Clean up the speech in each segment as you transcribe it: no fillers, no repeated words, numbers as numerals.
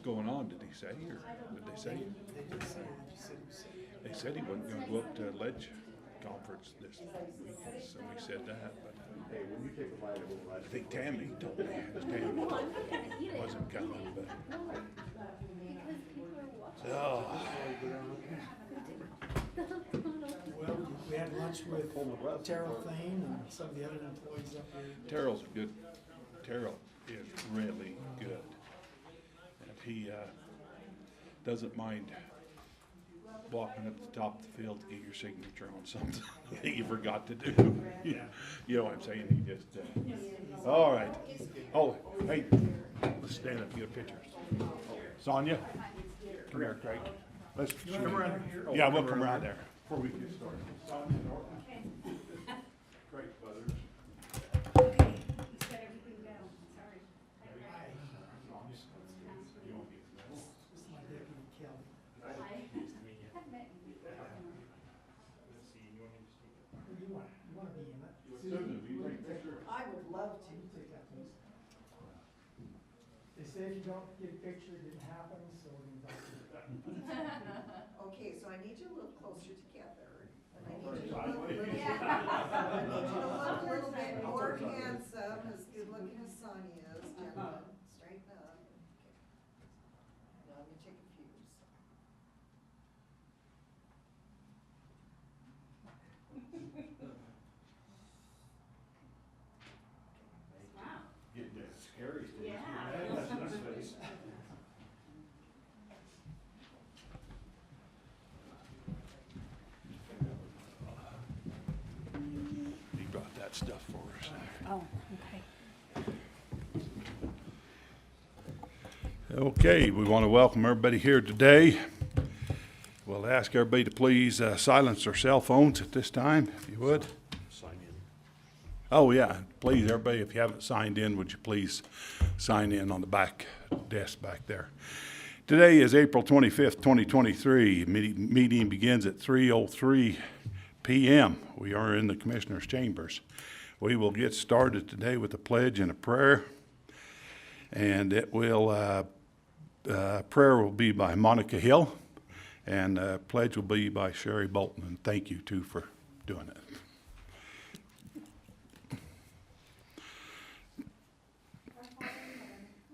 going on? Did he say, or did they say? They said he wasn't going to go up to Ledge Conference this week, so he said that. But I think Tammy told me Tammy wasn't coming. But Well, we had lunch with Terrell Thane and some of the other employees up here. Terrell's good. Terrell is really good. And if he doesn't mind walking up the top of the field to get your signature on something that you forgot to do. You know what I'm saying? He just, all right. Oh, hey, let's stand up and get a picture. Sonia, come here, Craig. Let's come around here. Yeah, we'll come around there before we get started. Sonia, Norton. Craig Brothers. I would love to take that, please. They say if you don't get a picture, it didn't happen, so we're gonna talk to you. Okay, so I need you a little closer together. And I need you to look a little bit more handsome, as good looking as Sonia is, gentlemen. Straighten up. Okay. Now let me take a few. Getting that scary stage. Yeah. He brought that stuff for us. Oh, okay. Okay, we want to welcome everybody here today. We'll ask everybody to please silence their cell phones at this time, if you would. Sign in. Oh, yeah, please, everybody, if you haven't signed in, would you please sign in on the back desk back there. Today is April 25th, 2023. Meeting begins at 3:03 p.m. We are in the Commissioner's Chambers. We will get started today with a pledge and a prayer. And it will, prayer will be by Monica Hill, and pledge will be by Sherry Bolton. And thank you, too, for doing it.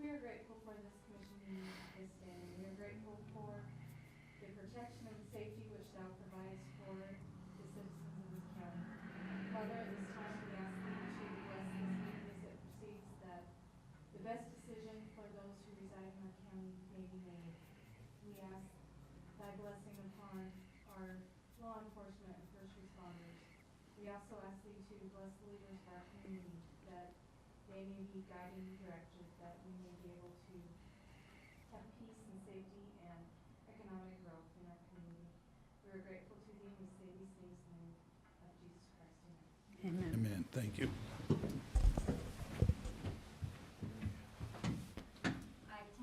We are grateful for this commission meeting this day. We are grateful for the protection and safety which thou providest for the citizens of this county. Father, at this time we ask thee to bless this meeting as it proceeds, that the best decision for those who reside in our county may be made. We ask thy blessing upon our law enforcement and first responders. We also ask thee to bless the leaders of our community, that they may be guiding and directed, that we may be able to have peace and safety and economic growth in our community. We are grateful to thee, and we say these things in the name of Jesus Christ. Amen. Amen. Amen. Thank you.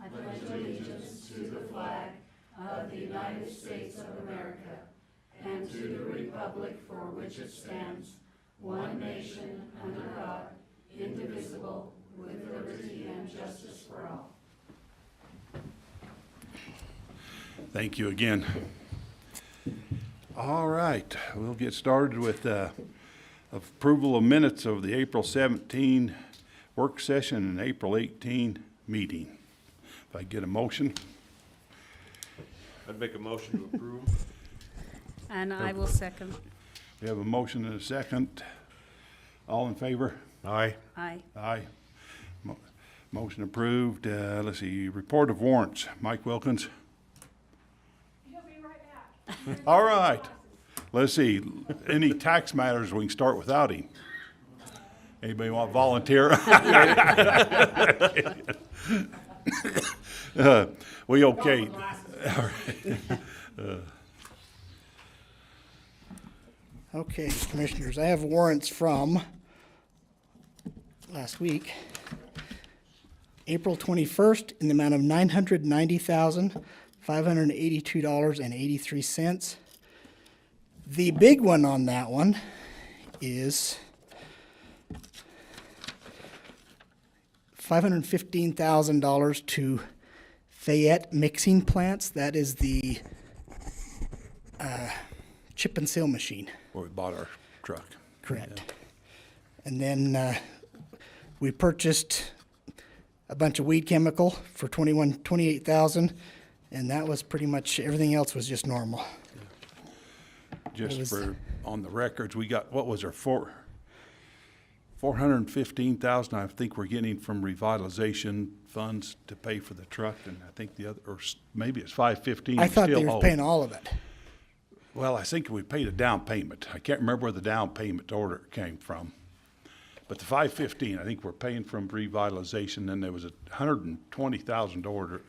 I pledge allegiance to the flag of the United States of America and to the republic for which it stands, one nation, under God, indivisible, with liberty and justice for all. Thank you again. All right, we'll get started with approval of minutes of the April 17 work session and April 18 meeting. If I get a motion. I'd make a motion to approve. And I will second. We have a motion and a second. All in favor? Aye. Aye. Aye. Motion approved. Let's see, report of warrants. Mike Wilkins. He'll be right back. All right. Let's see, any tax matters, we can start without him. Anybody want to volunteer? We okay. All right. Okay, Commissioners, I have warrants from last week, April 21st, in the amount of $990,582.83. The big one on that one is $515,000 to Fayette mixing plants. That is the chip and seal machine. Where we bought our truck. Correct. And then we purchased a bunch of weed chemical for $28,000, and that was pretty much, everything else was just normal. Just was- for, on the records, we got, what was our, $415,000, I think we're getting from revitalization funds to pay for the truck, and I think the other, maybe it's $515. I thought we they still were owe. paying all of it. Well, I think we paid a down payment. I can't remember where the down payment order came from. But the $515, I think we're paying from revitalization, then there was a $120,000 order,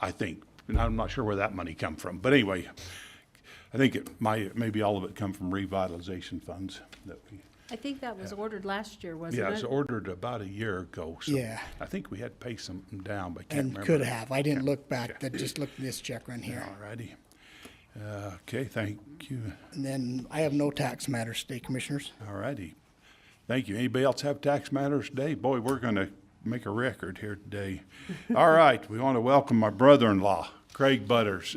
I think. And I'm not sure where that money come from. But anyway, I think it might, maybe all of it come from revitalization funds that we, I think that was ordered last year, wasn't it? yeah, it's ordered about a year ago. So Yeah. I think we had to pay something down, but I can't And remember. could have. I didn't Yeah. look back. I just looked at this check right here. All righty. Okay, thank you. And then I have no tax matters today, Commissioners. All righty. Thank you. Anybody else have tax matters today? Boy, we're going to make a record here today. All right, we want to welcome my brother-in-law, Craig Butters,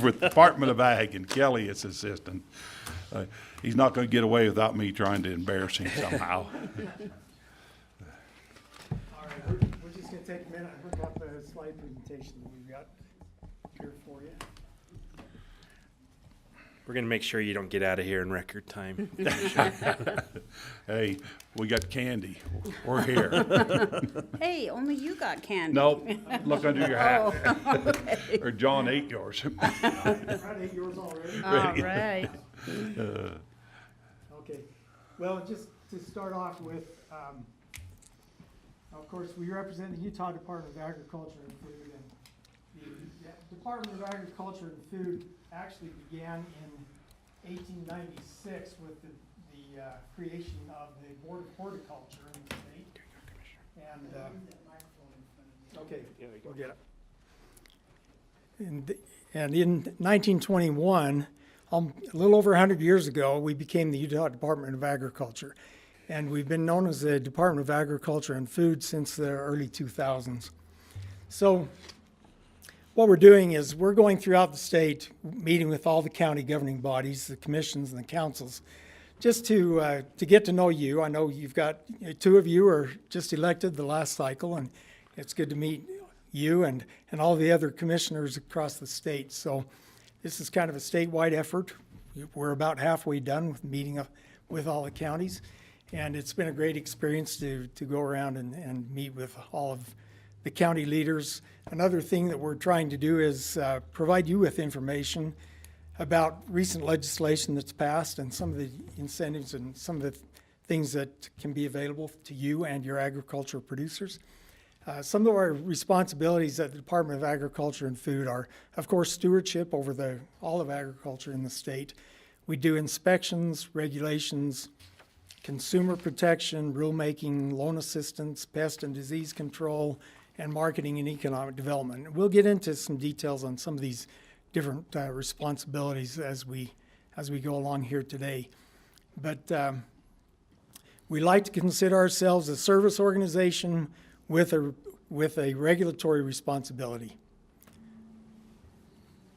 with Department of Ag, and Kelly, his assistant. He's not going to get away without me trying to embarrass him somehow. All right, we're just going to take a minute and hook up the slide presentation that we've got here for you. We're gonna make sure you don't get out of here in record time. Hey, we got candy. We're here. Hey, only you got candy. Nope, look under your hat. Oh, okay. Or John ate yours. I ate yours already. All right. Okay, well, just to start off with, of course, we represent the Utah Department of Agriculture and Food, and the Department of Agriculture and Food actually began in 1896 with the creation of the Board of Horticulture in the state. And, okay, we'll get it. And in 1921, a little over 100 years ago, we became the Utah Department of Agriculture. And we've been known as the Department of Agriculture and Food since the early 2000s. So what we're doing is we're going throughout the state, meeting with all the county governing bodies, the commissions and the councils, just to get to know you. I know you've got, two of you are just elected the last cycle, and it's good to meet you and all the other commissioners across the state. So this is kind of a statewide effort. We're about halfway done with meeting with all the counties, and it's been a great experience to go around and meet with all of the county leaders. Another thing that we're trying to do is provide you with information about recent legislation that's passed and some of the incentives and some of the things that can be available to you and your agricultural producers. Some of our responsibilities at the Department of Agriculture and Food are, of course, stewardship over all of agriculture in the state. We do inspections, regulations, consumer protection, rulemaking, loan assistance, pest and disease control, and marketing and economic development. We'll get into some details on some of these different responsibilities as we go along here today. But we like to consider ourselves a service organization with a regulatory responsibility.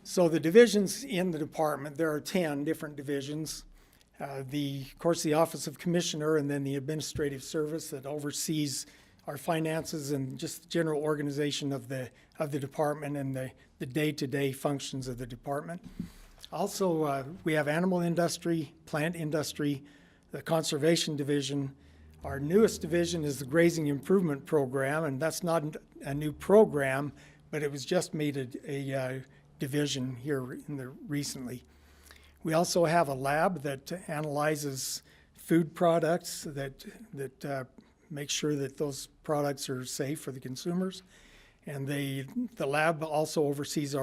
So the divisions in the department, there are 10 different divisions. Of course, the Office of Commissioner, and then the Administrative Service that oversees our finances and just the general organization of the department and the day-to-day functions of the department. Also, we have animal industry, plant industry, the conservation division. Our newest division is the Grazing Improvement Program, and that's not a new program, but it was just made a division here recently. We also have a lab that analyzes food products that make sure that those products are safe for the consumers. And the lab also oversees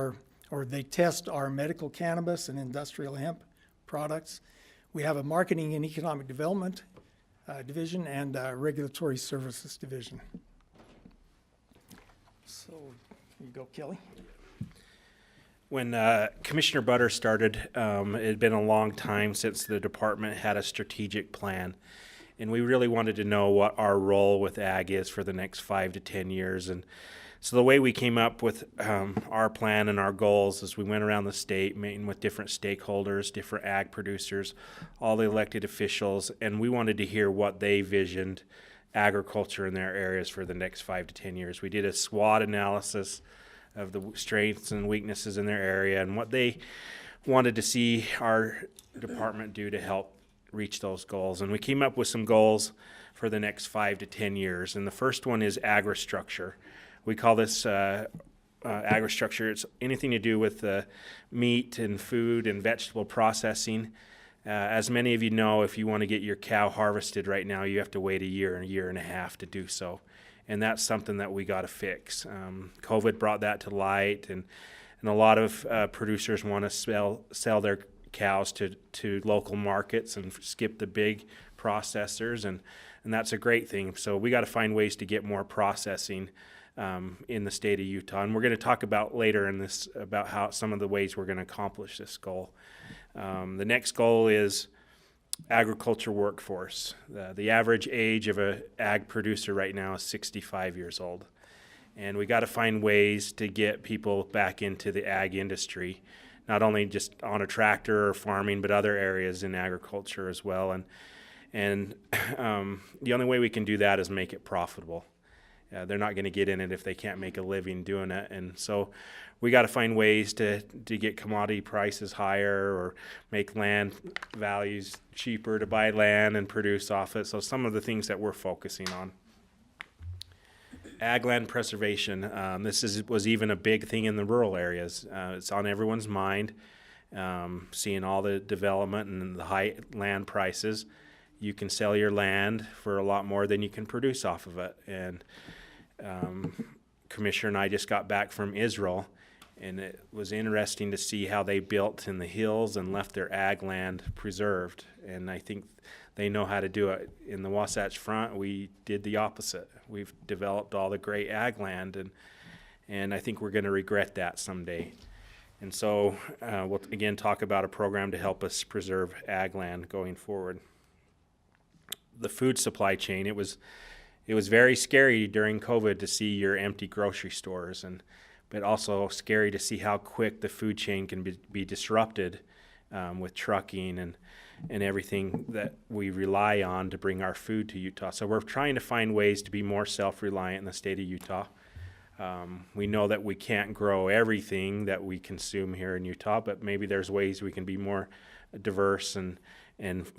they test our medical cannabis and industrial hemp products. We have a marketing and economic development division and a regulatory services division. So, here you go, Kelly. When Commissioner Butter started, it had been a long time since the department had a strategic plan. And we really wanted to know what our role with ag is for the next 5 to 10 years. And so the way we came up with our plan and our goals is we went around the state, meeting with different stakeholders, different ag producers, all the elected officials, and we wanted to hear what they visioned agriculture in their areas for the next 5 to 10 years. We did a SWOT analysis of the strengths and weaknesses in their area and what they wanted to see our department do to help reach those goals. And we came up with some goals for the next 5 to 10 years. And the first one is agristructure. We call this agristructure. It's anything to do with meat and food and vegetable processing. As many of you know, if you want to get your cow harvested right now, you have to wait a year and a half to do so. And that's something that we got to fix. COVID brought that to light, and a lot of producers want to sell their cows to local markets and skip the big processors, and that's a great thing. So we got to find ways to get more processing in the state of Utah, and we're going to talk about later in this about how some of the ways we're going to accomplish this goal. The next goal is agriculture workforce. The average age of an ag producer right now is 65 years old, and we got to find ways to get people back into the ag industry, not only just on a tractor or farming, but other areas in agriculture as well. And the only way we can do that is make it profitable. They're not going to get in it if they can't make a living doing it. And so we got to find ways to get commodity prices higher or make land values cheaper to buy land and produce off it. So some of the things that we're focusing on. Ag land preservation. This was even a big thing in the rural areas. It's on everyone's mind, seeing all the development and the high land prices. You can sell your land for a lot more than you can produce off of it. And Commissioner and I just got back from Israel, and it was interesting to see how they built in the hills and left their ag land preserved. And I think they know how to do it. In the Wasatch Front, we did the opposite. We've developed all the great ag land, and I think we're going to regret that someday. And so we'll again talk about a program to help us preserve ag land going forward. The food supply chain, it was very scary during COVID to see your empty grocery stores, but also scary to see how quick the food chain can be disrupted with trucking and everything that we rely on to bring our food to Utah. So we're trying to find ways to be more self-reliant in the state of Utah. We know that we can't grow everything that we consume here in Utah, but maybe there's ways we can be more diverse and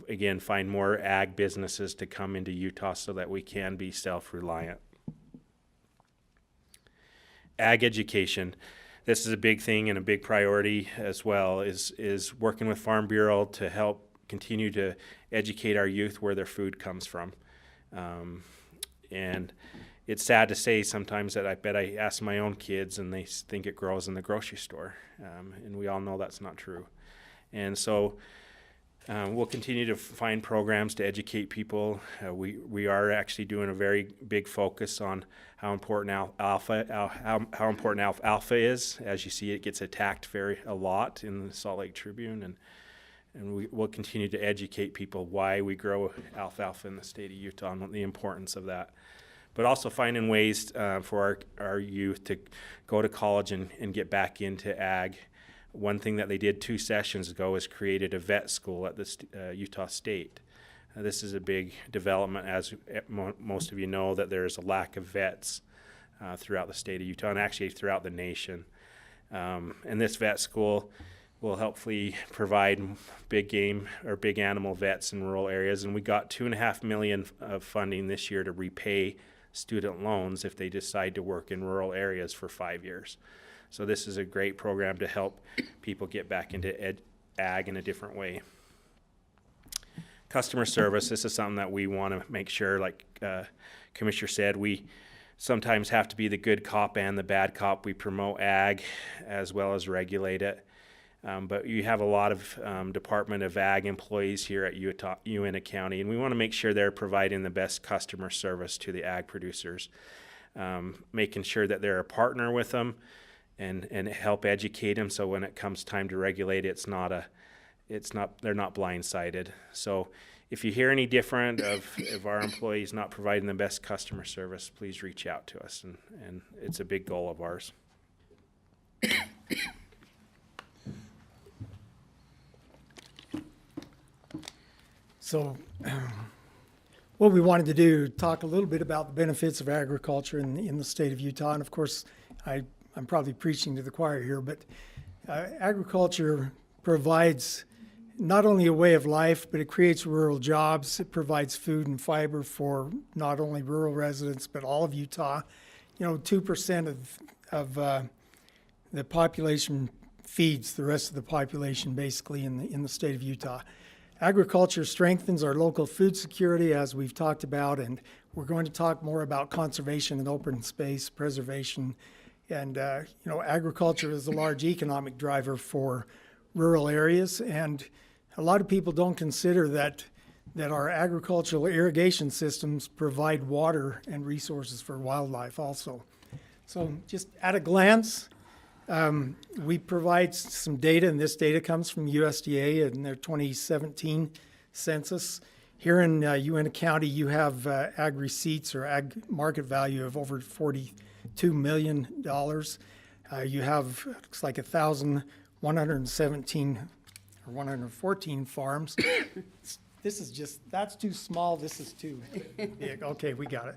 again, find more ag businesses to come into Utah so that we can be self-reliant. Ag education. This is a big thing and a big priority as well, is working with Farm Bureau to help continue to educate our youth where their food comes from. And it's sad to say sometimes that I bet I ask my own kids and they think it grows in the grocery store. And we all know that's not true. And so we'll continue to find programs to educate people. We are actually doing a very big focus on how important how important alfalfa is. As you see, it gets attacked a lot in the Salt Lake Tribune, and we will continue to educate people why we grow alfalfa in the state of Utah and the importance of that. But also finding ways for our youth to go to college and get back into ag. One thing that they did 2 sessions ago is created a vet school at the Utah State. This is a big development, as most of you know, that there's a lack of vets throughout the state of Utah and actually throughout the nation. And this vet school will hopefully provide big game or big animal vets in rural areas. And we got $2.5 million of funding this year to repay student loans if they decide to work in rural areas for 5 years. So this is a great program to help people get back into ag in a different way. Customer service, this is something that we want to make sure, like Commissioner said, we sometimes have to be the good cop and the bad cop. We promote ag as well as regulate it. But you have a lot of Department of Ag employees here at Uintah County, and we want to make sure they're providing the best customer service to the ag producers, making sure that they're a partner with them and help educate them, so when it comes time to regulate, they're not blindsided. So if you hear any different of our employees not providing the best customer service, please reach out to us, and it's a big goal of ours. So what we wanted to do, talk a little bit about the benefits of agriculture in the state of Utah. And of course, I'm probably preaching to the choir here, but agriculture provides not only a way of life, but it creates rural jobs. It provides food and fiber for not only rural residents, but all of Utah. 2% of the population feeds the rest of the population basically in the state of Utah. Agriculture strengthens our local food security, as we've talked about, and we're going to talk more about conservation and open space preservation. And, agriculture is a large economic driver for rural areas, and a lot of people don't consider that our agricultural irrigation systems provide water and resources for wildlife also. So just at a glance, we provide some data, and this data comes from USDA and their 2017 census. Here in Uintah County, you have ag receipts or ag market value of over $42 million. You have, looks like 1,117 or 114 farms. That's too small, this is too big. Okay, we got it.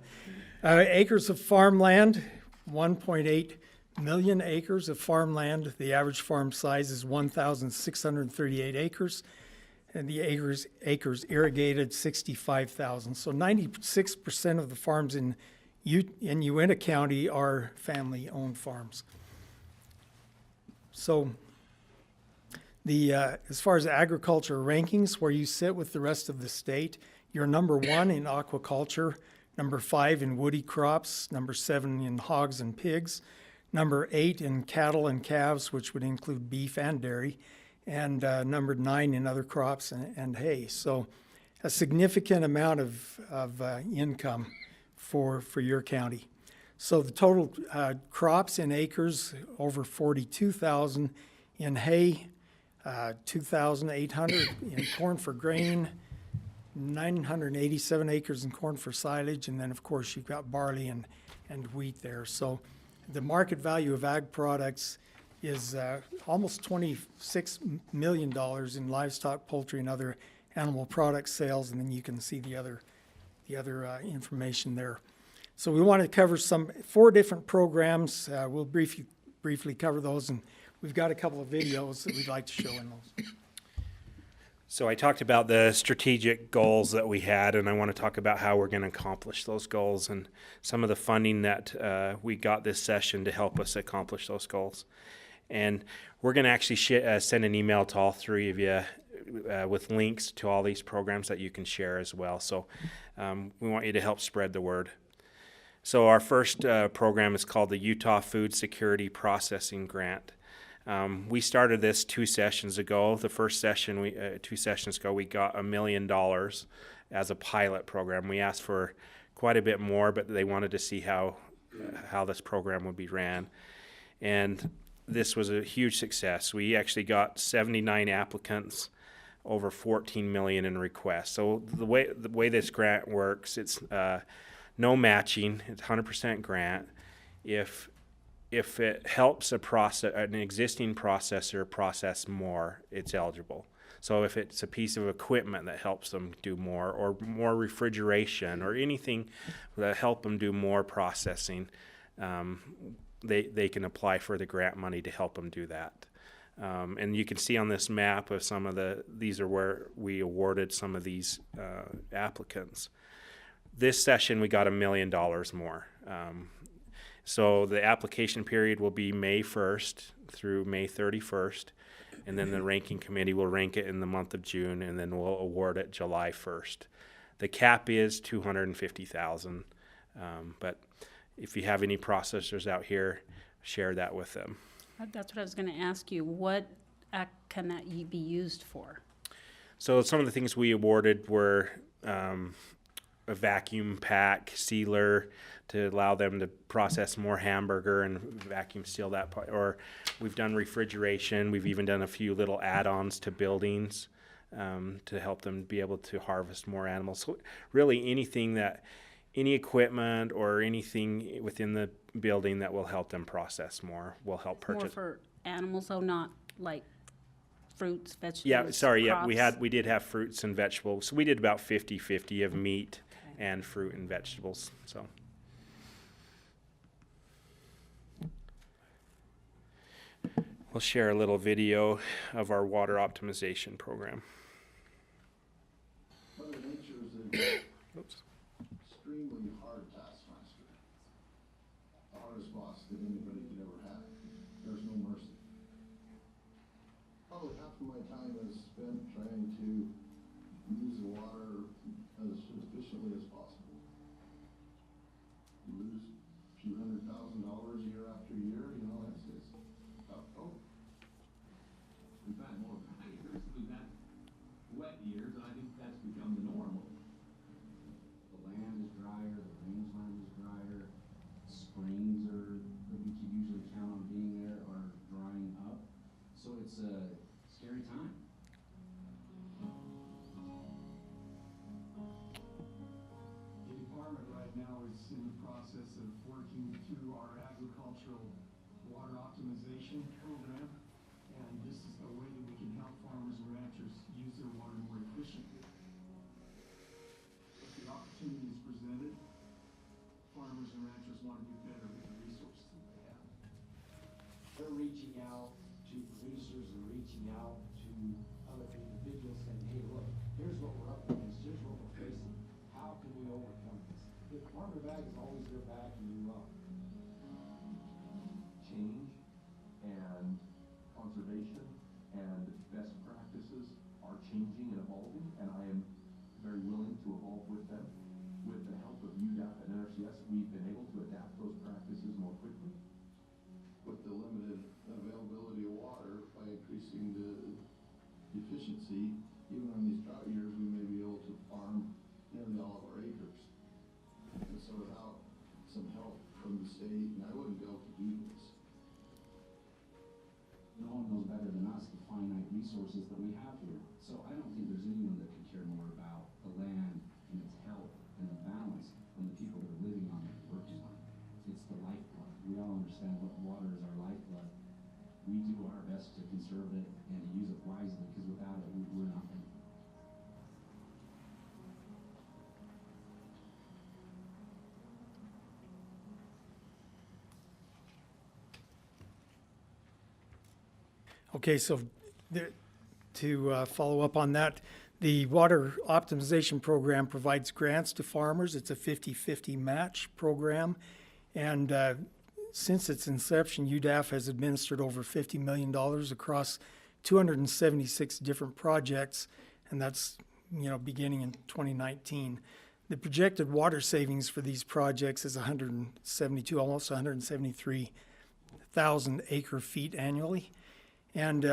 Acres of farmland, 1.8 million acres of farmland. The average farm size is 1,638 acres, and the acres irrigated 65,000. So 96% of the farms in Uintah County are family-owned farms. So as far as agriculture rankings, where you sit with the rest of the state, you're number 1 in aquaculture, number 5 in woody crops, number 7 in hogs and pigs, number 8 in cattle and calves, which would include beef and dairy, and number 9 in other crops and hay. So a significant amount of income for your county. So the total crops in acres, over 42,000 in hay, 2,800 in corn for grain, 987 acres in corn for silage, and then of course you've got barley and wheat there. So the market value of ag products is almost $26 million in livestock, poultry, and other animal product sales, and then you can see the other information there. So we want to cover 4 different programs. We'll briefly cover those, and we've got a couple of videos that we'd like to show in those. So I talked about the strategic goals that we had, and I want to talk about how we're going to accomplish those goals and some of the funding that we got this session to help us accomplish those goals. And we're going to actually send an email to all 3 of you with links to all these programs that you can share as well. So we want you to help spread the word. So our first program is called the Utah Food Security Processing Grant. We started this 2 sessions ago. The first session, 2 sessions ago, we got $1 million as a pilot program. We asked for quite a bit more, but they wanted to see how this program would be ran. And this was a huge success. We actually got 79 applicants, over 14 million in requests. So the way this grant works, it's no matching. It's 100% grant. If it helps an existing processor process more, it's eligible. So if it's a piece of equipment that helps them do more, or more refrigeration, or anything that help them do more processing, they can apply for the grant money to help them do that. And you can see on this map of these are where we awarded some of these applicants. This session we got $1 million more. So the application period will be May 1st through May 31st, and then the ranking committee will rank it in the month of June, and then we'll award it July 1st. The cap is $250,000, but if you have any processors out here, share that with them. That's what I was going to ask you. What can that be used for? So some of the things we awarded were a vacuum pack sealer to allow them to process more hamburger and vacuum seal that part. Or we've done refrigeration. We've even done a few little add-ons to buildings to help them be able to harvest more animals. So really any equipment or anything within the building that will help them process more will help More purchase. for animals, so not like fruits, vegetables, Yeah, sorry, yeah, crops. we did have fruits and vegetables. So we did about 50-50 of meat and fruit and vegetables, so. We'll share a little video of our water optimization program. Mother Nature is an Oops. extremely hard taskmaster. The hardest boss that anybody could ever have. There's no mercy. Probably half of my time is spent trying to use the water as efficiently as possible. You lose a few $100,000 year after year, you know, that's tough. Oh, We've had more dry years, we've had wet years, and I think that's become the normal. The land is drier, the rangeland is drier, springs are, that we could usually count on being there, are drying up. So it's a scary time. The department right now is in the process of working through our agricultural water optimization program. And this is a way that we can help farmers and ranchers use their water more efficiently. If the opportunity is presented, farmers and ranchers want to do better with the resources that they have. They're reaching out to producers and reaching out to other individuals saying, hey, look, here's what we're up against, here's what we're facing. How can we overcome this? The Department of Ag is always their back and you up. Change and conservation and best practices are changing and evolving, and I am very willing to evolve with them. With the help of UDAP and NRCS, we've been able to adapt those practices more quickly. with the limited availability of water, by increasing the efficiency, even on these drought years, we may be able to farm nearly all of our acres. And so without some help from the state, and I wouldn't be able to do this. No one knows better than us the finite resources that we have here. So I don't think there's anyone that could care more about the land and its health and the balance than the people that are living on it, working on it. It's the lifeblood. We all understand what water is our lifeblood. We do our best to conserve it and to use it wisely, because without it, we're nothing. Okay, so to follow up on that, the Water Optimization Program provides grants to farmers. It's a 50-50 match program. And since its inception, UDAF has administered over $50 million across 276 different projects, and that's, beginning in 2019. The projected water savings for these projects is 172, almost 173,000 acre feet annually. And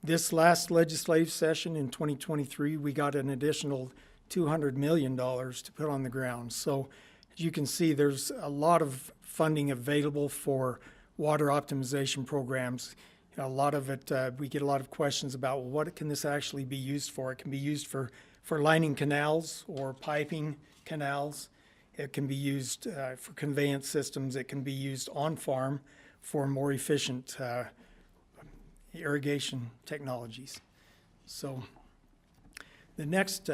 this last legislative session in 2023, we got an additional $200 million to put on the ground. So as you can see, there's a lot of funding available for water optimization programs. A lot of it, we get a lot of questions about, well, what can this actually be used for? It can be used for lining canals or piping canals. It can be used for conveyance systems. It can be used on farm for more efficient irrigation technologies. So I failed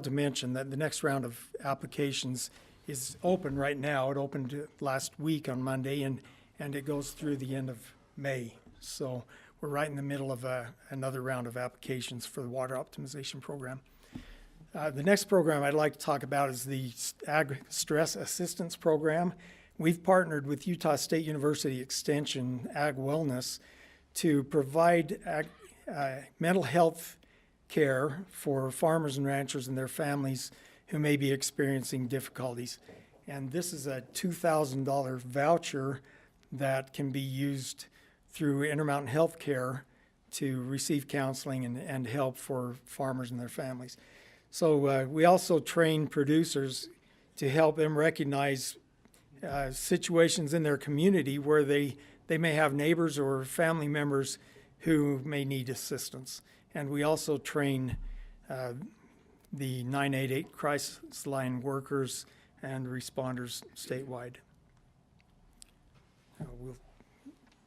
to mention that the next round of applications is open right now. It opened last week on Monday, and it goes through the end of May. So we're right in the middle of another round of applications for the water optimization program. The next program I'd like to talk about is the Ag Stress Assistance Program. We've partnered with Utah State University Extension Ag Wellness to provide mental health care for farmers and ranchers and their families who may be experiencing difficulties. And this is a $2,000 voucher that can be used through Intermountain Health Care to receive counseling and help for farmers and their families. So we also train producers to help them recognize situations in their community where they may have neighbors or family members who may need assistance. And we also train the 988 crisis line workers and responders statewide.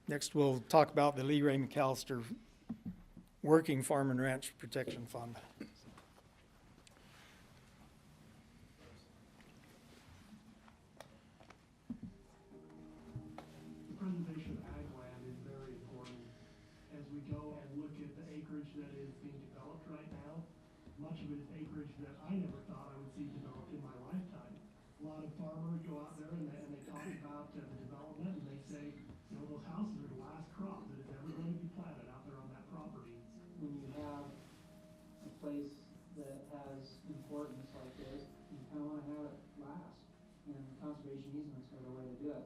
Next, we'll talk about the Lee Ray McAllister Working Farm and Ranch Protection Fund. The preservation of ag land is very important. As we go and look at the acreage that is being developed right now, much of it is acreage that I never thought I would see developed in my lifetime. A lot of farmers go out there and they talk about the development, and they say, you know, those houses are the last crop that is ever going to be planted out there on that property. When you have a place that has importance like this, you kind of want to have it last. And conservation easements are the way to do it.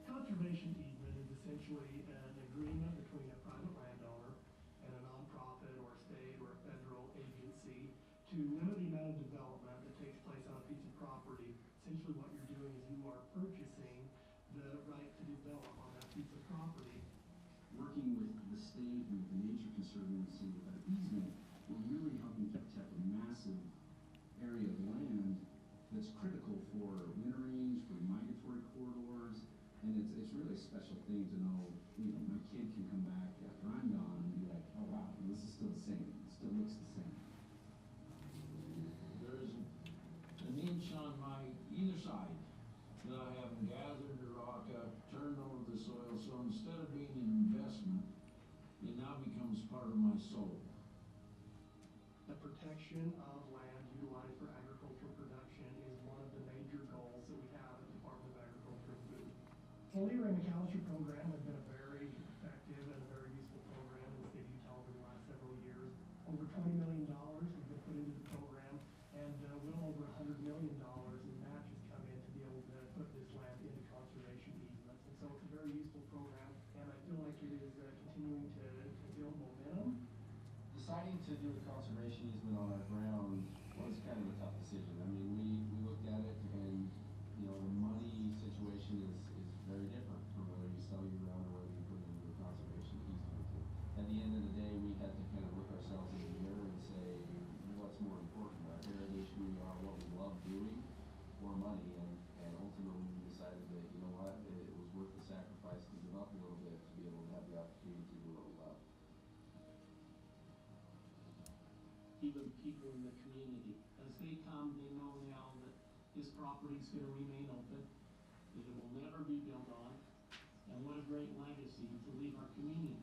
Conservation easement is essentially an agreement between a private landowner and a nonprofit or a state or a federal agency to limit the amount of development that takes place on a piece of property. Essentially what you're doing is you are purchasing the right to develop on that piece of property. Working with the state and the Nature Conservancy with that easement, we're really helping to protect a massive area of land that's critical for winter range, for migratory corridors, and it's really a special thing to know, you know, my kid can come back after I'm gone and be like, oh wow, this is still the same, it still looks the same. There's an inch on either side that I haven't gathered or rock up, turned over the soil, so instead of being an investment, it now becomes part of my soul. The protection of land utilized for agricultural production is one of the major goals that we have at the Department of Agriculture and Food. The Lee Ray McAllister program has been a very effective and a very useful program in the state of Utah over the last several years. Over $20 million has been put into the program, and well over $100 million in matches come in to be able to put this land into conservation easements. And so it's a very useful program, and I feel like it is continuing to build momentum. Deciding to do a conservation easement on our ground was kind of a tough decision. I mean, we looked at it and, you know, the money situation is very different from whether you sell your ground or whether you put it into a conservation easement. At the end of the day, we had to kind of look ourselves in the mirror and say, what's more important, our heritage, who we are, what we love doing, or money? And ultimately we decided that, you know what, it was worth the sacrifice to give up a little bit to be able to have the opportunity to do what we love. Even people in the community, as they come, they know now that this property is going to remain open, that it will never be built on, and what a great legacy to leave our community.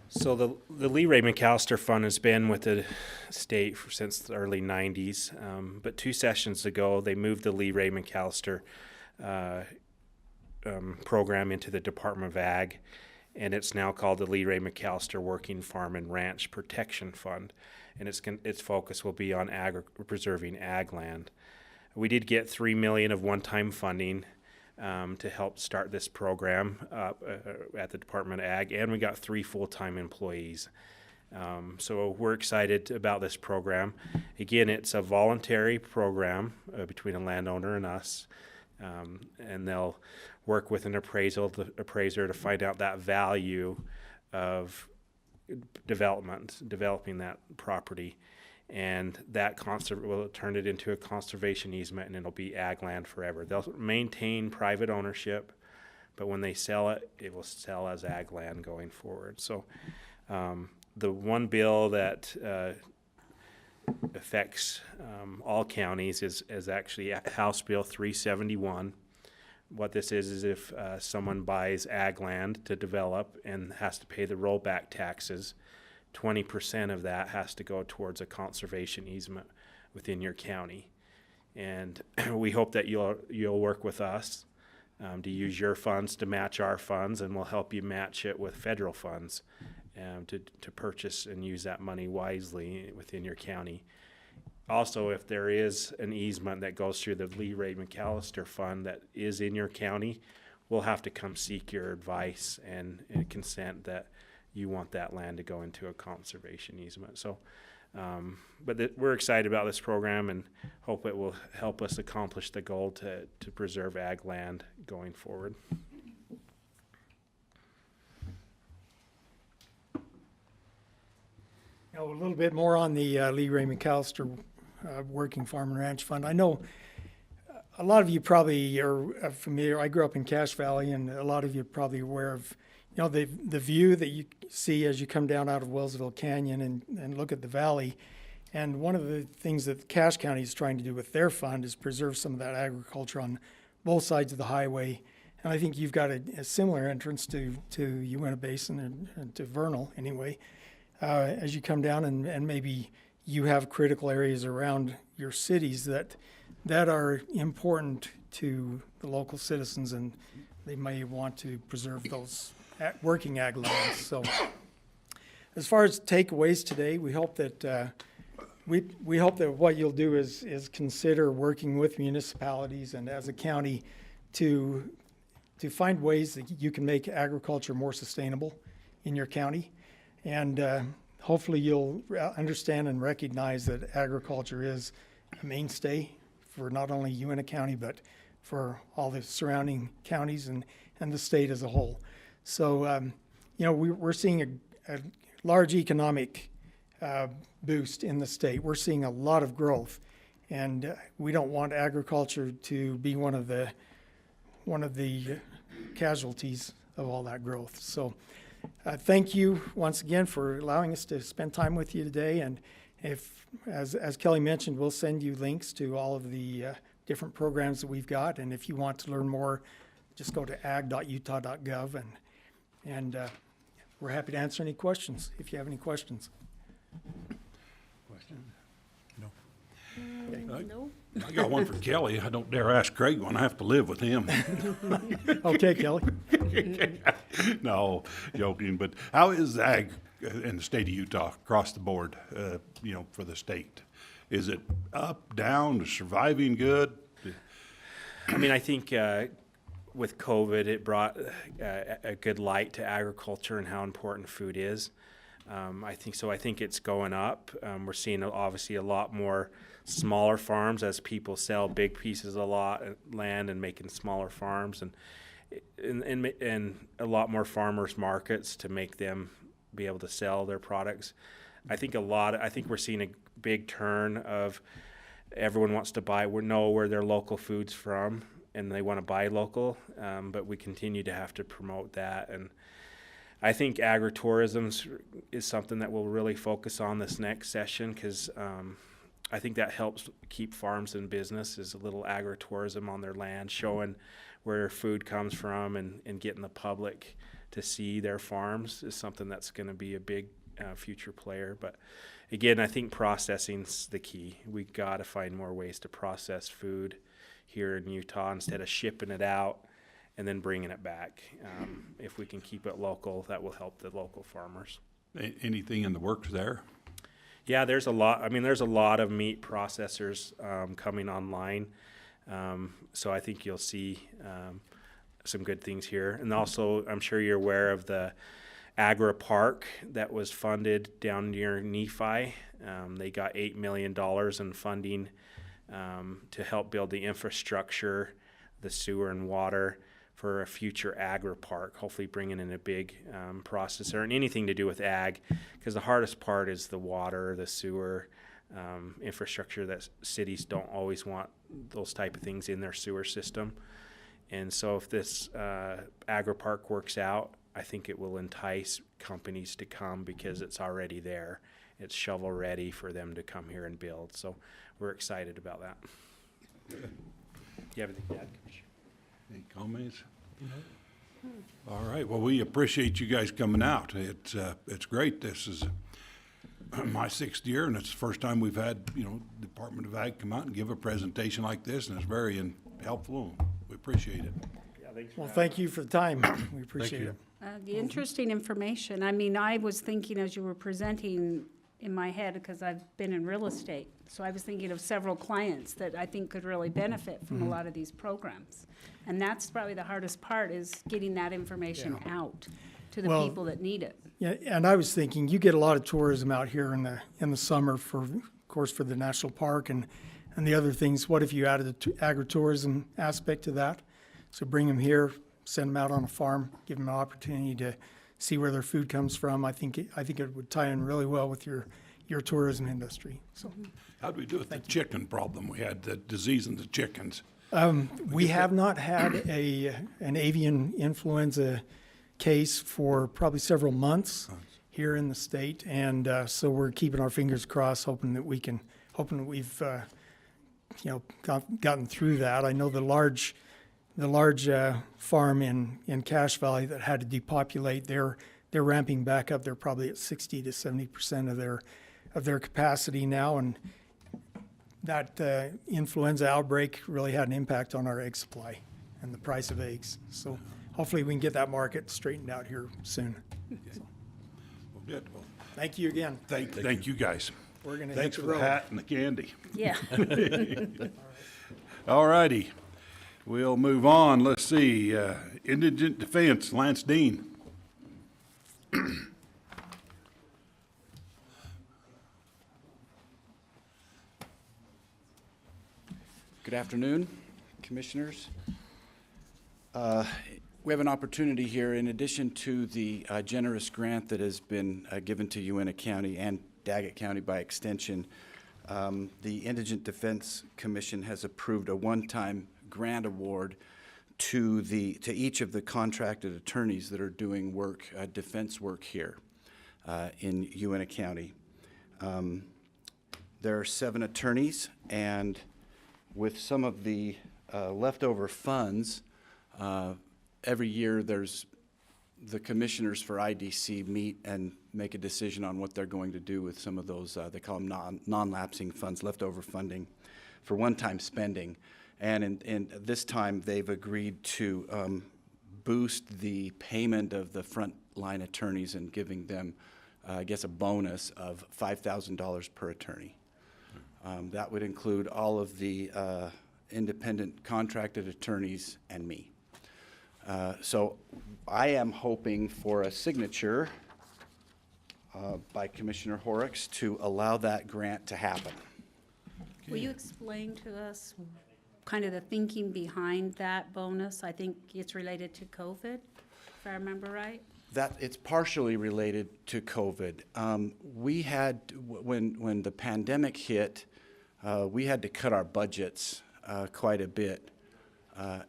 So the Lee Ray McAllister Fund has been with the state since the early 90s, but 2 sessions ago they moved the Lee Ray McAllister program into the Department of Ag, and it's now called the Lee Ray McAllister Working Farm and Ranch Protection Fund, and its focus will be on preserving ag land. We did get $3 million of one-time funding to help start this program at the Department of Ag, and we got 3 full-time employees. So we're excited about this program. Again, it's a voluntary program between a landowner and us, and they'll work with an appraiser to find out that value of developing that property, and that will turn it into a conservation easement, and it'll be ag land forever. They'll maintain private ownership, but when they sell it, it will sell as ag land going forward. So the one bill that affects all counties is actually House Bill 371. What this is if someone buys ag land to develop and has to pay the rollback taxes, 20% of that has to go towards a conservation easement within your county. And we hope that you'll work with us to use your funds to match our funds, and we'll help you match it with federal funds to purchase and use that money wisely within your county. Also, if there is an easement that goes through the Lee Ray McAllister Fund that is in your county, we'll have to come seek your advice and consent that you want that land to go into a conservation easement. So But we're excited about this program and hope it will help us accomplish the goal to preserve ag land going forward. Now, a little bit more on the Lee Ray McAllister Working Farm and Ranch Fund. I know a lot of you probably are familiar. I grew up in Cache Valley, and a lot of you are probably aware of, you know, the view that you see as you come down out of Wellsville Canyon and look at the valley. And one of the things that Cache County is trying to do with their fund is preserve some of that agriculture on both sides of the highway. And I think you've got a similar entrance to Uintah Basin and to Vernal anyway. As you come down and maybe you have critical areas around your cities that are important to the local citizens, and they may want to preserve those working ag lands. So as far as takeaways today, we hope that we hope that what you'll do is consider working with municipalities and as a county to find ways that you can make agriculture more sustainable in your county. And hopefully you'll understand and recognize that agriculture is a mainstay for not only Uintah County, but for all the surrounding counties and the state as a whole. So, you know, we're seeing a large economic boost in the state. We're seeing a lot of growth, and we don't want agriculture to be one of the casualties of all that growth. So thank you once again for allowing us to spend time with you today. And if, as Kelly mentioned, we'll send you links to all of the different programs that we've got. And if you want to learn more, just go to ag.utah.gov, and we're happy to answer any questions if you have any questions. Question? No. No. I got one for Kelly. I don't dare ask Craig one. I have to live with him. Okay, Kelly. No, joking. But how is ag in the state of Utah across the board, you know, for the state? Is it up, down, surviving good? I mean, I think with COVID, it brought a good light to agriculture and how important food is. I think it's going up. We're seeing obviously a lot more smaller farms as people sell big pieces of land and making smaller farms, and a lot more farmers markets to make them be able to sell their products. I think we're seeing a big turn of everyone wants to know where their local food's from, and they want to buy local, but we continue to have to promote that. And I think agritourism is something that we'll really focus on this next session, because I think that helps keep farms in business, is a little agritourism on their land, showing where food comes from and getting the public to see their farms is something that's going to be a big future player. But again, I think processing's the key. We got to find more ways to process food here in Utah instead of shipping it out and then bringing it back. If we can keep it local, that will help the local farmers. Anything in the works there? Yeah, there's a lot. I mean, there's a lot of meat processors coming online. So I think you'll see some good things here. And also, I'm sure you're aware of the Agri Park that was funded down near Nephi. They got $8 million in funding to help build the infrastructure, the sewer and water for a future agri park, hopefully bringing in a big processor and anything to do with ag, because the hardest part is the water, the sewer infrastructure, that cities don't always want those type of things in their sewer system. And so if this agri park works out, I think it will entice companies to come because it's already there. It's shovel ready for them to come here and build. So we're excited about that. Do you have anything to add, Commissioner? Any comments? Mm-hmm. All right. Well, we appreciate you guys coming out. It's great. This is my 6th year, and it's the first time we've had, Department of Ag come out and give a presentation like this, and it's very helpful. We appreciate it. Yeah, thanks. Well, thank you for the time. We appreciate it. The interesting information, I mean, I was thinking as you were presenting in my head, because I've been in real estate, so I was thinking of several clients that I think could really benefit from a lot of these programs. And that's probably the hardest part, is getting that information out to the Well, people that need it. Yeah, and I was thinking, you get a lot of tourism out here in the summer for, of course, for the national park and the other things. What if you added the agritourism aspect to that? So bring them here, send them out on a farm, give them an opportunity to see where their food comes from. I think it would tie in really well with your tourism industry. So How do we do with the chicken problem? We had the disease in the chickens. we have not had an avian influenza case for probably several months here in the state, and so we're keeping our fingers crossed, hoping that we've gotten through that. I know the large farm in Cache Valley that had to depopulate, they're ramping back up. They're probably at 60 to 70% of their capacity now, and that influenza outbreak really had an impact on our egg supply and the price of eggs. So hopefully we can get that market straightened out here soon. So, Well, good. Well, thank you again. thank you guys. We're gonna Thanks hit for the the road. hat and the candy. Yeah. All righty. We'll move on. Let's see. Indigent Defense, Lance Dean. Good afternoon, Commissioners. We have an opportunity here, in addition to the generous grant that has been given to Uintah County and Daggett County by extension, the Indigent Defense Commission has approved a one-time grant award to each of the contracted attorneys that are doing work, defense work here in Uintah County. There are 7 attorneys, and with some of the leftover funds, every year there's the commissioners for IDC meet and make a decision on what they're going to do with some of those, they call them non-lapsing funds, leftover funding for one-time spending. And in this time, they've agreed to boost the payment of the frontline attorneys and giving them, I guess, a bonus of $5,000 per attorney. That would include all of the independent contracted attorneys and me. So I am hoping for a signature by Commissioner Horrocks to allow that grant to happen. Will you explain to us kind of the thinking behind that bonus? I think it's related to COVID, if I remember right. That it's partially related to COVID. We had, when the pandemic hit, we had to cut our budgets quite a bit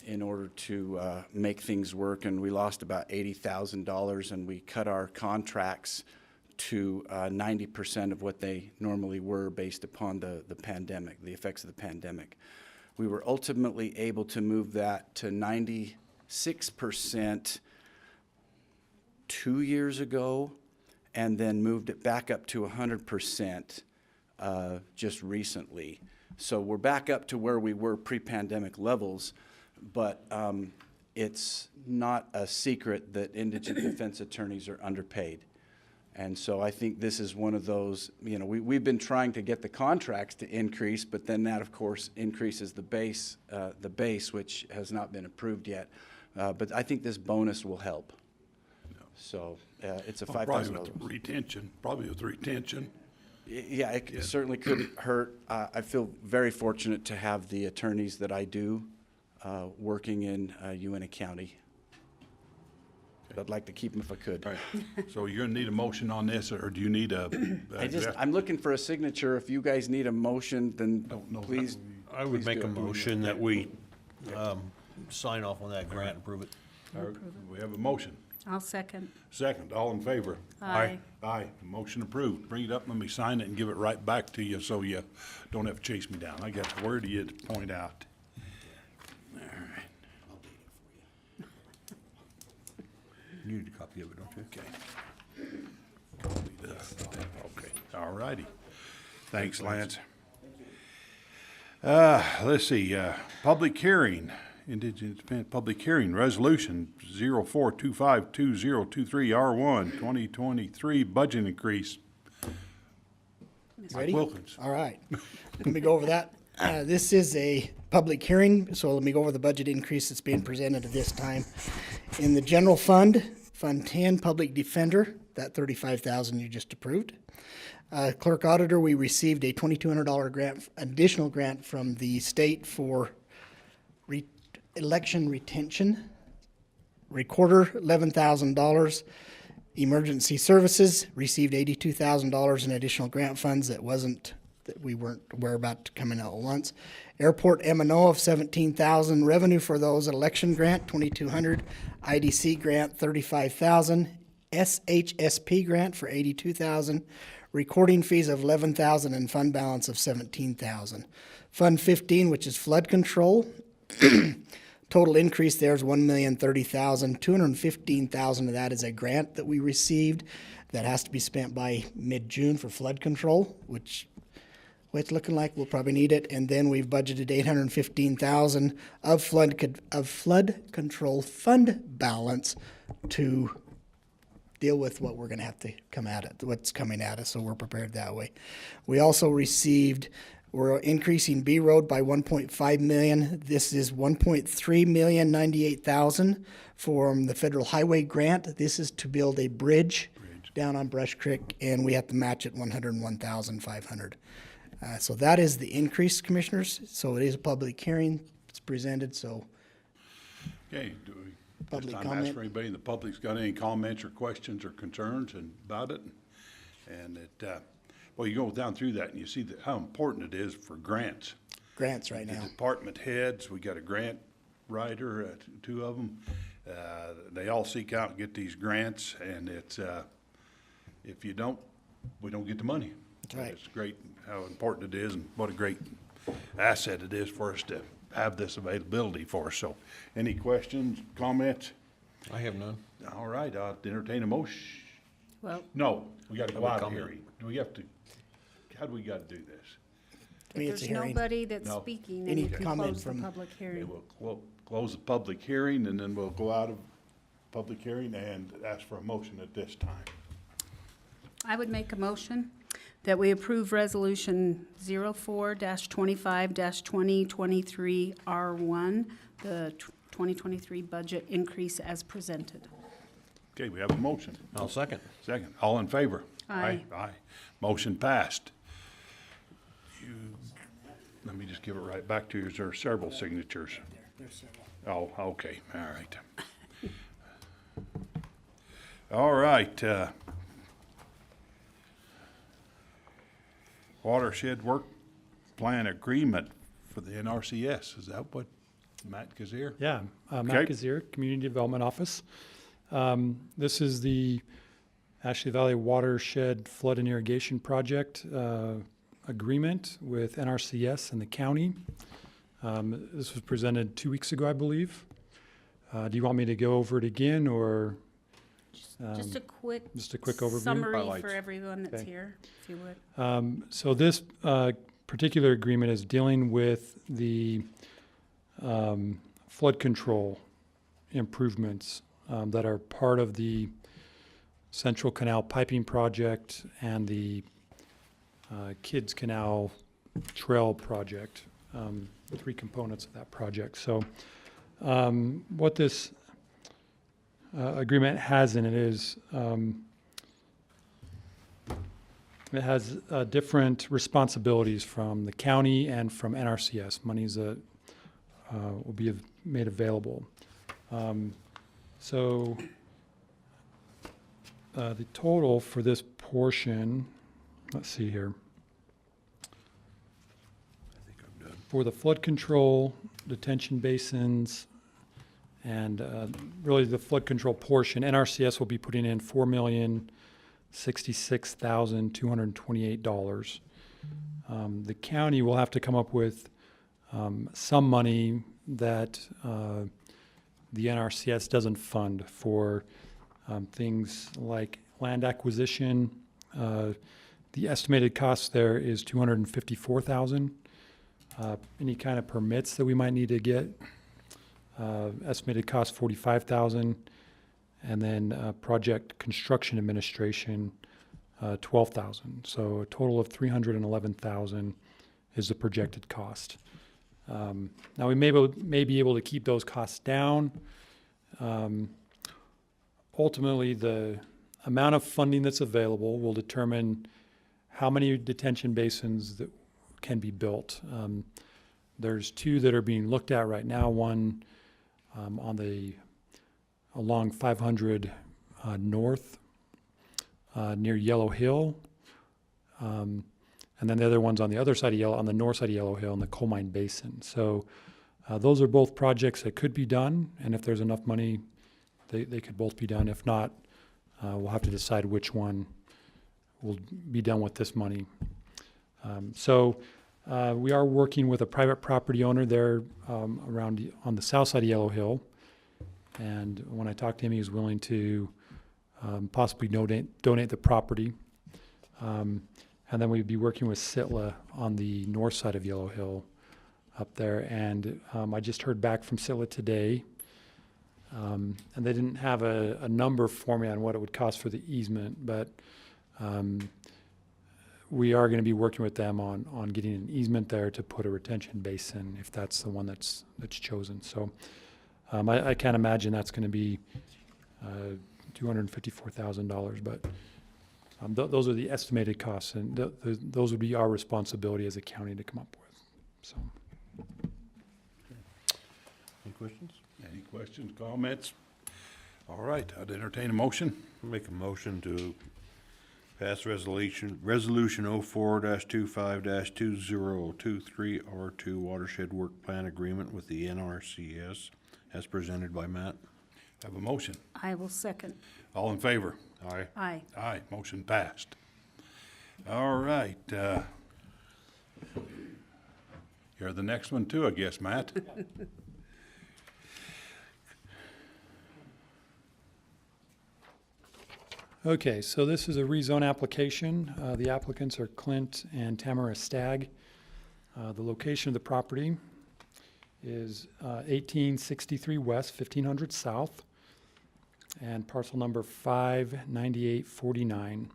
in order to make things work, and we lost about $80,000, and we cut our contracts to 90% of what they normally were based upon the pandemic, the effects of the pandemic. We were ultimately able to move that to 96% 2 years ago, and then moved it back up to 100% just recently. So we're back up to where we were pre-pandemic levels, but it's not a secret that indigent defense attorneys are underpaid. And so I think this is one of those, we've been trying to get the contracts to increase, but then that, of course, increases the base, which has not been approved yet. But I think this bonus will help. So it's a $5,000. Probably with retention. Yeah, it certainly couldn't hurt. I feel very fortunate to have the attorneys that I do working in Uintah County. I'd like to keep them if I could. All right. So you're gonna need a motion on this, or do you need a? I'm looking for a signature. If you guys need a motion, then please. I would make a motion that we sign off on that grant and approve it. All right, we have a motion. I'll second. Second, all in favor? Aye. Aye, motion approved. Bring it up, let me sign it and give it right back to you so you don't have to chase me down. I got a word to you to point out. All right. You need a copy of it, don't you? Okay. Okay, all righty. Thanks, Lance. Let's see, public hearing, Indigent Defense Public Hearing, Resolution 04252023R1, 2023 budget increase. Ready? Wilkins. All right. Let me go over that. This is a public hearing, so let me go over the budget increase that's being presented at this time. In the general fund, Fund 10, Public Defender, that $35,000 you just approved. Clerk Auditor, we received a $2,200 grant, additional grant from the state for election retention. Recorder, $11,000. Emergency Services received $82,000 in additional grant funds that we weren't aware about coming out at once. Airport M&O of $17,000. Revenue for those election grant, $2,200. IDC grant, $35,000. SHSP grant for $82,000. Recording fees of $11,000 and fund balance of $17,000. Fund 15, which is flood control. Total increase there is $1,030,000. $215,000 of that is a grant that we received that has to be spent by mid-June for flood control, which it's looking like we'll probably need it. And then we've budgeted $815,000 of flood control fund balance to deal with what we're going to have to come at it, what's coming at us. So we're prepared that way. We also received. We're increasing B Road by $1.5 million. This is $1.398,000 from the federal highway grant. This is to build a bridge down on Brush Creek, and we have to match it $101,500. So that is the increase, Commissioners. So it is a public hearing. It's presented. So. Okay. Do we public this time comment? ask for anybody in the public's got any comments or questions or concerns about it? And well, you go down through that and you see how important it is for grants. Grants right now. The department heads, we got a grant writer, two of them. They all seek out and get these grants, and it's if you don't, we don't get the money. That's right. It's great how important it is and what a great asset it is for us to have this availability for us. So, any questions, comments? I have none. All right, I'll entertain a motion. Well, No, we got to go Public out of comment. hearing. Do we have to? How do we got to do this? I mean, if it's a there's hearing. nobody that's No. speaking, then Any you can comment close the from- public Okay, hearing. we'll close the public hearing, and then we'll go out of public hearing and ask for a motion at this time. I would make a motion that we approve Resolution 04-25-2023 R1, the 2023 budget increase as presented. Okay, we have a motion. I'll second. Second, all in favor? Aye. Aye. Motion passed. Let me just give it right back to you. There are several signatures. There's several. Oh, okay, all right. All right, Watershed Work Plan Agreement for the NRCS. Is that what, Matt Cazier? Yeah, Matt Okay. Cazier, Community Development Office. This is the Ashley Valley Watershed Flood and Irrigation Project agreement with NRCS and the county. This was presented 2 weeks ago, I believe. Do you want me to go over it again, or Just a quick overview? summary for Highlights. everyone that's Okay. here, if you would. So this particular agreement is dealing with the flood control improvements that are part of the Central Canal Piping Project and the Kids Canal Trail Project, three components of that project. So what this agreement has in it is it has different responsibilities from the county and from NRCS, monies that will be made available. So the total for this portion, let's see here. For the flood control, detention basins, and really the flood control portion, NRCS will be putting in $4,066,228. The county will have to come up with some money that the NRCS doesn't fund for things like land acquisition. The estimated cost there is $254,000. Any kind of permits that we might need to get, estimated cost $45,000, and then project construction administration $12,000. So a total of $311,000 is the projected cost. Now we may be able to keep those costs down, ultimately, the amount of funding that's available will determine how many detention basins that can be built. There's two that are being looked at right now. One along 500 north near Yellow Hill, and then the other one's on the other side of on the north side of Yellow Hill in the Coal Mine Basin. So those are both projects that could be done, and if there's enough money, they could both be done. If not, we'll have to decide which one will be done with this money. We are working with a private property owner there around on the south side of Yellow Hill. And when I talked to him, he was willing to possibly donate the property. And then we'd be working with Sitla on the north side of Yellow Hill up there. And I just heard back from Sitla today. And they didn't have a number for me on what it would cost for the easement, but we are going to be working with them on getting an easement there to put a retention basin if that's the one that's chosen. So I can't imagine that's going to be $254,000, but those are the estimated costs, and those would be our responsibility as a county to come up with. So, Any questions? Any questions, comments? All right, I'd entertain a motion. Make a motion to pass resolution 04-25-2023 R2 Watershed Work Plan Agreement with the NRCS as presented by Matt. Have a motion. I will second. All in favor? Aye. Aye. Aye, motion passed. All right. You're the next one too, I guess, Matt. Okay, so this is a rezone application. The applicants are Clint and Tamara Stagg. The location of the property is 1863 west, 1500 south, and parcel number 59849.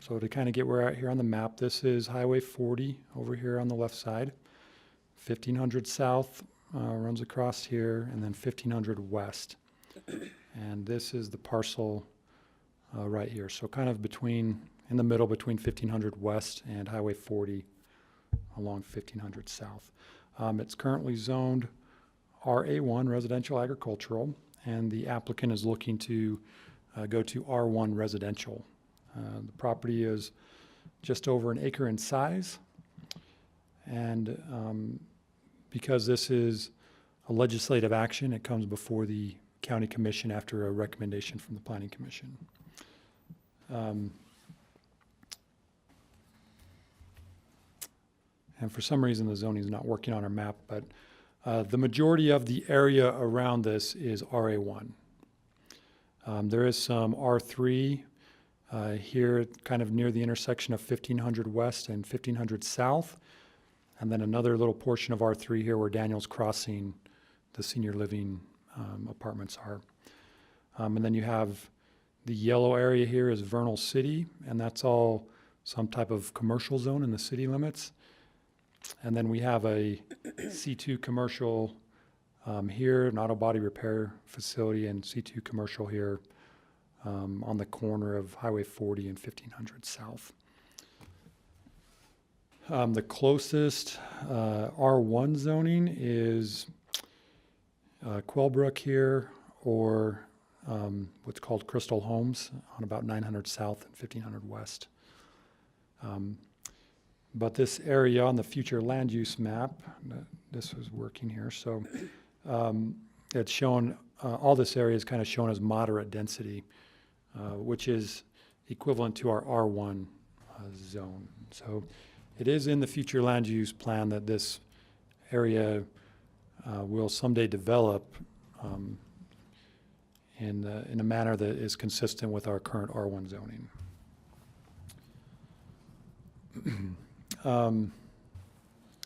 So to kind of get where we're at here on the map, this is Highway 40 over here on the left side. 1500 south runs across here, and then 1500 west. And this is the parcel right here. So kind of in the middle between 1500 west and Highway 40 along 1500 south. It's currently zoned RA1, residential agricultural, and the applicant is looking to go to R1 residential. The property is just over an acre in size, and because this is a legislative action, it comes before the county commission after a recommendation from the planning commission. And for some reason, the zoning is not working on our map, but the majority of the area around this is RA1. There is some R3 here, kind of near the intersection of 1500 west and 1500 south, and then another little portion of R3 here where Daniel's Crossing, the senior living apartments are. And then you have the yellow area here is Vernal City, and that's all some type of commercial zone in the city limits. And then we have a C2 commercial here, an auto body repair facility, and C2 commercial here on the corner of Highway 40 and 1500 south. The closest R1 zoning is Quellbrook here, or what's called Crystal Homes on about 900 south and 1500 west. But this area on the future land use map, this was working here, so it's shown, all this area is kind of shown as moderate density, which is equivalent to our R1 zone. So it is in the future land use plan that this area will someday develop in a manner that is consistent with our current R1 zoning.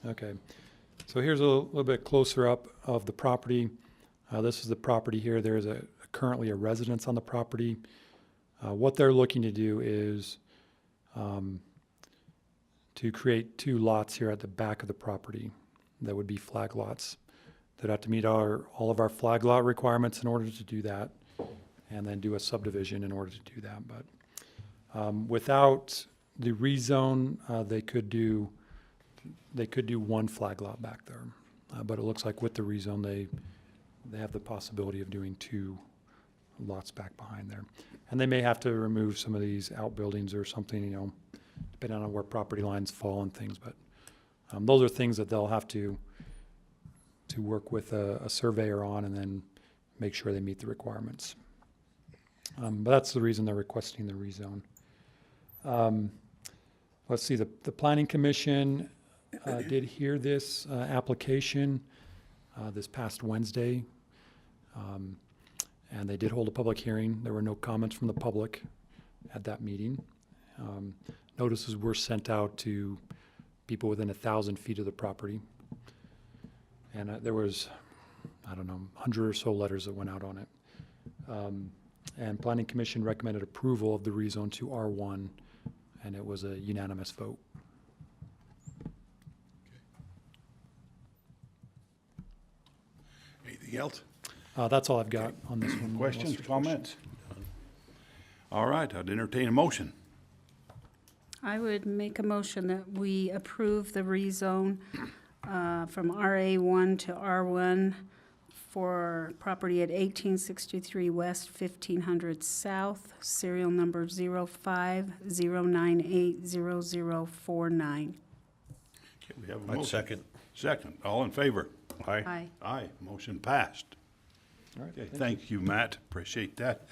Okay, so here's a little bit closer up of the property. This is the property here. There is currently a residence on the property. What they're looking to do is to create two lots here at the back of the property that would be flag lots. They'd have to meet all of our flag lot requirements in order to do that. and then do a subdivision in order to do that. But without the rezone, they could do one flag lot back there. But it looks like with the rezone, they have the possibility of doing 2 lots back behind there. And they may have to remove some of these outbuildings or something, you know, depending on where property lines fall and things. But those are things that they'll have to work with a surveyor on and then make sure they meet the requirements. But that's the reason they're requesting the rezone. Let's see, the Planning Commission did hear this application this past Wednesday. And they did hold a public hearing. There were no comments from the public at that meeting. Notices were sent out to people within 1,000 feet of the property. And there was, I don't know, 100 or so letters that went out on it. And Planning Commission recommended approval of the rezone to R1, and it was a unanimous vote. Anything else? That's all I've got on this one. Questions, comments? All right, I'd entertain a motion. I would make a motion that we approve the rezone from RA1 to R1 for property at 1863 West, 1500 South, serial number 0509800049. Okay, we have a motion. I'd second. Second, all in favor? Aye. Aye. Aye, motion passed. All right, Okay, thank thank you, Matt, appreciate that.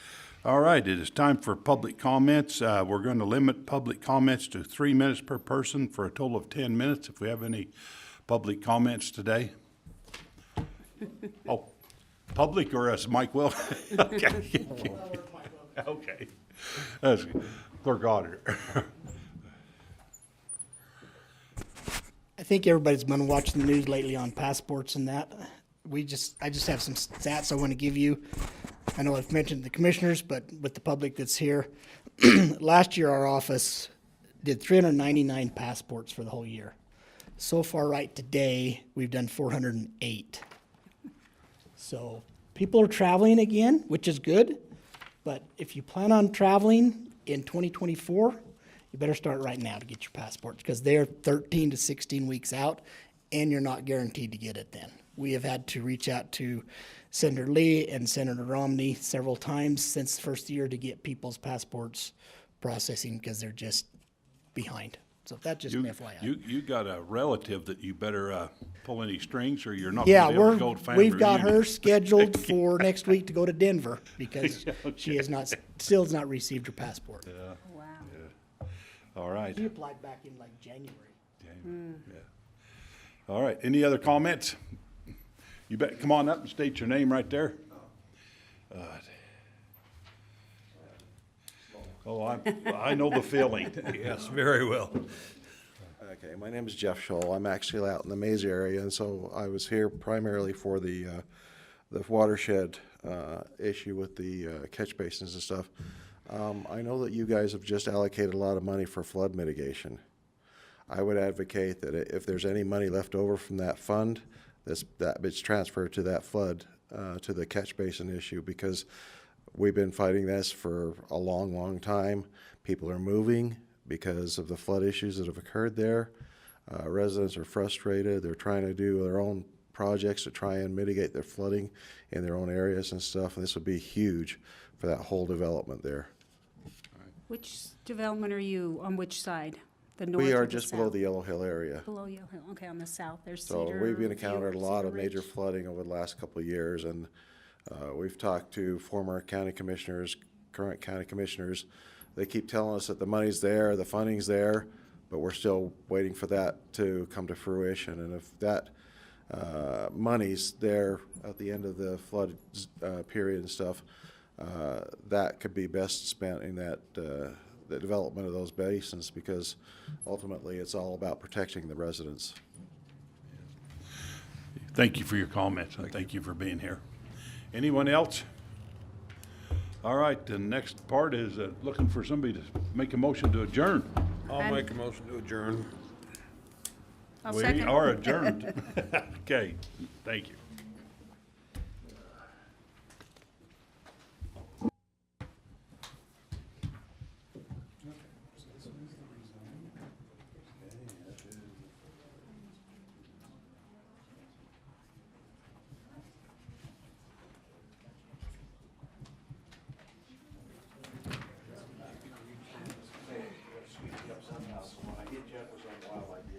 All right, it is time for public comments. We're going to limit public comments to 3 minutes per person for a total of 10 minutes. If we have any public comments today. Oh, public or as Mike will? Okay. Okay. That's Clerk Auditor. I think everybody's been watching the news lately on passports and that. I just have some stats I want to give you. I know I've mentioned the commissioners, but with the public that's here, last year our office did 399 passports for the whole year. So far, right today, we've done 408. So people are traveling again, which is good. But if you plan on traveling in 2024, you better start right now to get your passports because they're 13 to 16 weeks out, and you're not guaranteed to get it then. We have had to reach out to Senator Lee and Senator Romney several times since the first year to get people's passports processing because they're just behind. So that's just an FYI. You got a relative that you better pull any strings or you're not Yeah, going to be able to go to family we've got reunion. her scheduled for next week to go to Denver because she has not, still has not received her passport. Wow. All right. She applied back in like January. Yeah. All right, any other comments? You bet, come on up and state your name right there. I know the feeling. Yes, very well. Okay, my name is Jeff Scholl. I'm actually out in the Mesa area, and so I was here primarily for the watershed issue with the catch basins and stuff. I know that you guys have just allocated a lot of money for flood mitigation. I would advocate that if there's any money left over from that fund, that it's transferred to that flood, to the catch basin issue, because we've been fighting this for a long, long time. People are moving because of the flood issues that have occurred there. Residents are frustrated. They're trying to do their own projects to try and mitigate their flooding in their own areas and stuff, and this would be huge for that whole development there. Which development are you, on which side? The north We or are the just below south? the Yellow Hill area. Below Yellow Hill, okay, on the south, there's So Cedar. we've encountered a View, lot Cedar of major Ridge. flooding over the last couple of years, and we've talked to former county commissioners, current county commissioners. They keep telling us that the money's there, the funding's there, but we're still waiting for that to come to fruition. And if that money's there at the end of the flood period and stuff, that could be best spent in that the development of those basins, because ultimately it's all about protecting the residents. Thank you for your comments, and thank you for being here. Anyone else? All right, the next part is looking for somebody to make a motion to adjourn. I'll make a motion to adjourn. I'll We second. are adjourned. Okay, thank you. So when I hit Jefferson on the wildlife